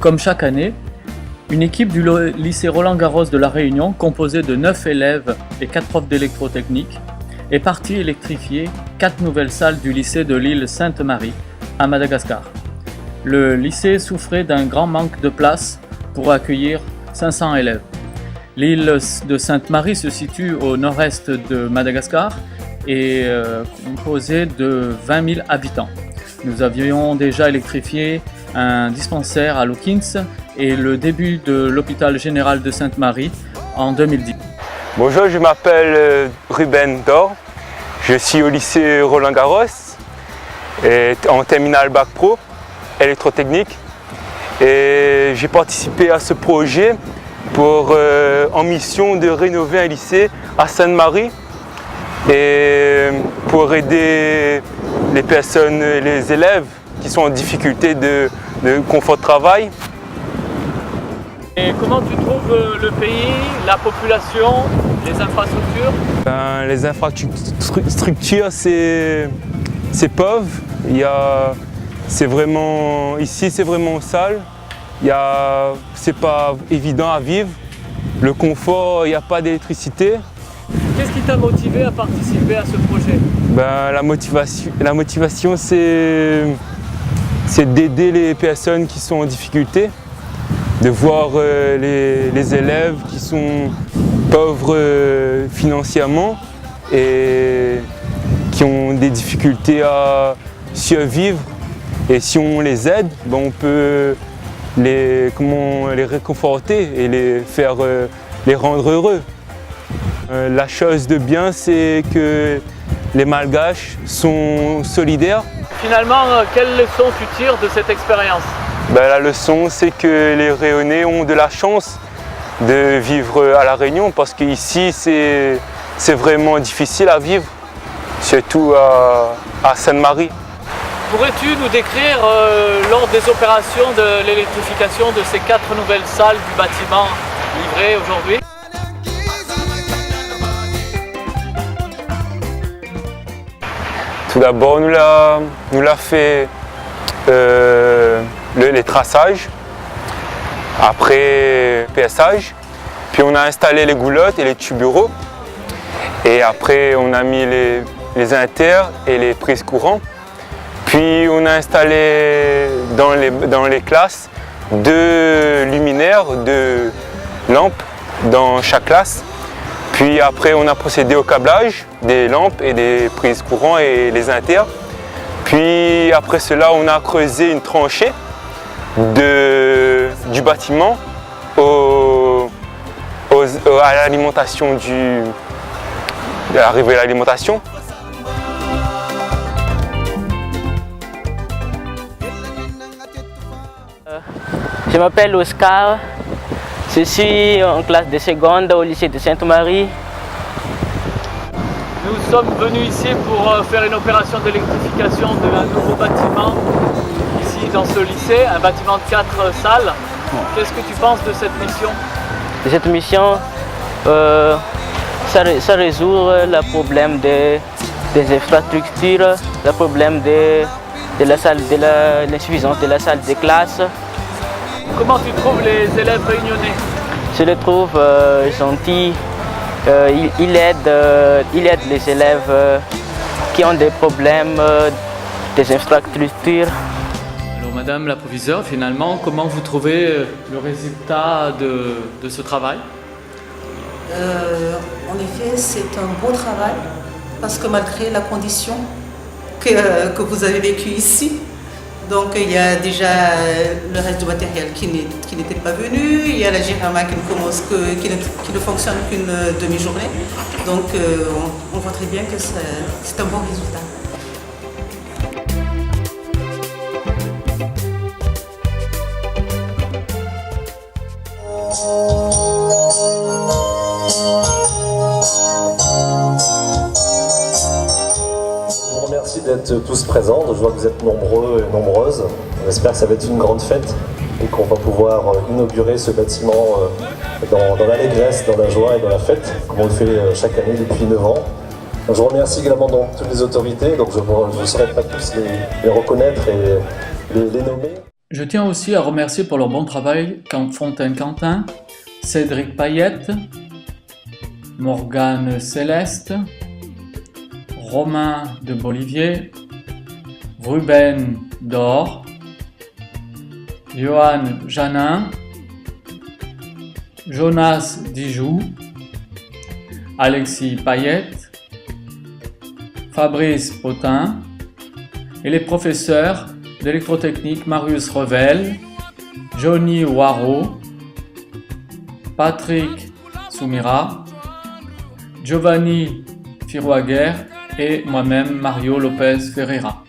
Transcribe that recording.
Comme chaque année, une équipe du lycée Roland-Garros de La Réunion, composée de 9 élèves et 4 profs d'électrotechnique, est partie électrifier 4 nouvelles salles du lycée de l'île Sainte-Marie, à Madagascar. Le lycée souffrait d'un grand manque de place pour accueillir 500 élèves. L'île de Sainte-Marie se situe au nord-est de Madagascar et est composée de 20 000 habitants. Nous avions déjà électrifié un dispensaire à Lowkins et le début de l'hôpital général de Sainte-Marie en 2010. Bonjour, je m'appelle Ruben Dor. Je suis au lycée Roland-Garros en terminale Bac Pro, électrotechnique. Et j'ai participé à ce projet en mission de rénover un lycée à Sainte-Marie et pour aider les personnes, les élèves qui sont en difficulté de confort de travail. Et comment tu trouves le pays, la population, les infrastructures? Les infrastructures, c'est pauvre. Ici, c'est vraiment sale. C'est pas évident à vivre. Le confort, il n'y a pas d'électricité. Qu'est-ce qui t'a motivé à participer à ce projet? La motivation, c'est d'aider les personnes qui sont en difficulté, de voir les élèves qui sont pauvres financièrement et qui ont des difficultés à survivre. Et si on les aide, on peut les réconforter et les rendre heureux. La chose de bien, c'est que les Malgaches sont solidaires. Finalement, quelle leçon tu tires de cette expérience? La leçon, c'est que les Réunionnais ont de la chance de vivre à La Réunion parce qu'ici, c'est vraiment difficile à vivre, surtout à Sainte-Marie. Pourrais-tu nous décrire lors des opérations de l'électrification de ces 4 nouvelles salles du bâtiment livrées aujourd'hui? Tout d'abord, nous l'a fait les traçages, après PSage, puis on a installé les goulottes et les tubureaux, et après on a mis les inters et les prises courant. Puis on a installé dans les classes 2 luminaires, 2 lampes dans chaque classe. Puis après on a procédé au câblage des lampes et des prises courant et les inters. Puis après cela on a creusé une tranchée du bâtiment à l'alimentation l'arrivée à l'alimentation. Je m'appelle Oscar, je suis en classe de seconde au lycée de Sainte-Marie. Nous sommes venus ici pour faire une opération d'électrification d'un nouveau bâtiment, ici dans ce lycée, un bâtiment de 4 salles. Qu'est-ce que tu penses de cette mission? Cette mission, ça résout le problème des infrastructures, le problème de l'insuffisance de la salle de classe. Comment tu trouves les élèves réunionnais? Je les trouve gentils. Il aide les élèves qui ont des problèmes des infrastructures. Alors Madame la proviseure, finalement, comment vous trouvez le résultat de ce travail? En effet, c'est un beau travail parce que malgré la condition que vous avez vécue ici, donc il y a déjà le reste du matériel qui n'était pas venu, il y a la Gérama qui ne fonctionne qu'une demi-journée. Donc on voit très bien que c'est un bon résultat. Merci d'être tous présents. Je vois que vous êtes nombreux et nombreuses. On espère que ça va être une grande fête et qu'on va pouvoir inaugurer ce bâtiment dans l'allégresse, dans la joie et dans la fête, comme on le fait chaque année depuis 9 ans. Donc, je remercie également donc, toutes les autorités. Donc, je ne saurais pas tous les reconnaître et les nommer. Je tiens aussi à remercier pour leur bon travail Fontaine-Quentin, Cédric Payette, Morgane Céleste, Romain de Bolivier, Ruben Dor, Johan Janin, Jonas Dijoux, Alexis Payette, Fabrice Potin et les professeurs d'électrotechnique Marius Revel, Johnny Waro, Patrick Soumira, Giovanni Firouaguer et moi-même Mario Lopez Ferreira.